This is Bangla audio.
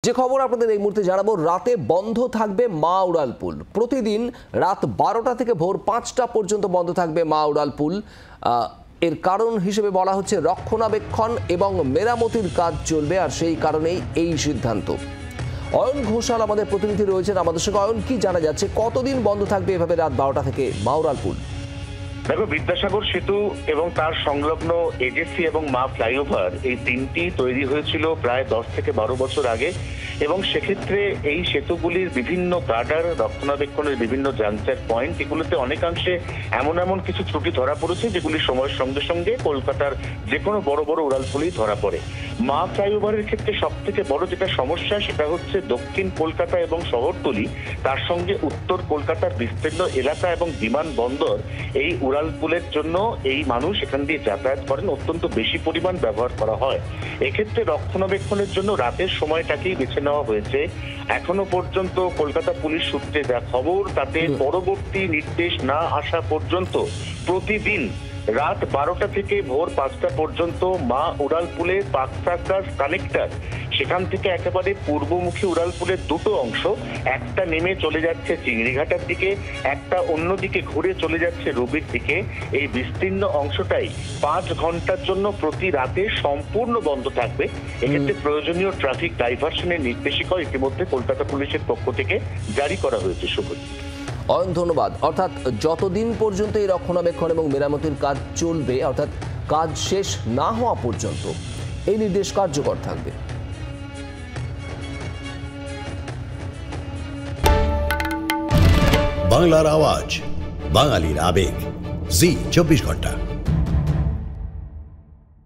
যে খবর আপনাদের এই মুহূর্তে জানাবো, রাতে বন্ধ থাকবে মা উড়ালপুল। প্রতিদিন রাত 12টা থেকে ভোর 5টা পর্যন্ত বন্ধ থাকবে মা উড়ালপুল। এর কারণ হিসেবে বলা হচ্ছে রক্ষণাবেক্ষণ এবং মেরামতির কাজ চলবে, আর সেই কারণেই এই সিদ্ধান্ত। অয়ন ঘোষাল আমাদের প্রতিনিধি রয়েছেন আমাদের সঙ্গে। অয়ন, কি জানা যাচ্ছে, কতদিন বন্ধ থাকবে এভাবে রাত 12টা থেকে মা উড়ালপুল? দেখো, বিদ্যাসাগর সেতু এবং তার সংলগ্ন এজেসি এবং মা ফ্লাইওভার এই তিনটি তৈরি হয়েছিল প্রায় 10 থেকে 12 বছর আগে, এবং সেক্ষেত্রে এই সেতুগুলির বিভিন্ন গার্ডার, রক্ষণাবেক্ষণের বিভিন্ন জাংচার পয়েন্ট, এগুলোতে অনেকাংশে এমন কিছু ত্রুটি ধরা পড়েছে যেগুলি সময়ের সঙ্গে সঙ্গে কলকাতার যে কোনো বড় বড় উড়ালপুলেই ধরা পড়ে। মা ফ্লাইওভারের ক্ষেত্রে সব থেকে বড় যেটা সমস্যা সেটা হচ্ছে দক্ষিণ কলকাতা এবং শহরতলি, তার সঙ্গে উত্তর কলকাতার বিস্তীর্ণ এলাকা এবং বিমানবন্দর এই উড়ালপুলের জন্য এই মানুষ এখান দিয়ে যাতায়াত করেন, অত্যন্ত বেশি পরিমাণ ব্যবহার করা হয়। এক্ষেত্রে রক্ষণাবেক্ষণের জন্য রাতের সময়টাকেই বেছে নেওয়া হয়েছে। এখনো পর্যন্ত কলকাতা পুলিশ সূত্রে যা খবর, তাতে পরবর্তী নির্দেশ না আসা পর্যন্ত প্রতিদিন রাত 12টা থেকে ভোর 5টা পর্যন্ত মা উড়ালপুলে পাক সার্কাস কানেক্টর, সেখান থেকে একেবারে পূর্বমুখী উড়ালপুলের দুটো অংশ, একটা নেমে চলে যাচ্ছে চিংড়িঘাটার দিকে, একটা অন্যদিকে ঘুরে চলে যাচ্ছে রুবির দিকে, এই বিস্তীর্ণ অংশটাই 5 ঘন্টার জন্য প্রতি রাতে সম্পূর্ণ বন্ধ থাকবে। এক্ষেত্রে প্রয়োজনীয় ট্রাফিক ডাইভার্সনের নির্দেশিকা ইতিমধ্যে কলকাতা পুলিশের পক্ষ থেকে জারি করা হয়েছে। শুভজিৎ। অয়ন, ধন্যবাদ। অর্থাৎ যতদিন পর্যন্ত এই রক্ষণাবেক্ষণ এবং মেরামতির কাজ চলবে, অর্থাৎ কাজ শেষ না হওয়া পর্যন্ত এই নির্দেশ কার্যকর থাকবে। বাংলার আওয়াজ, বাঙালির আবেগ, জি 24 ঘন্টা।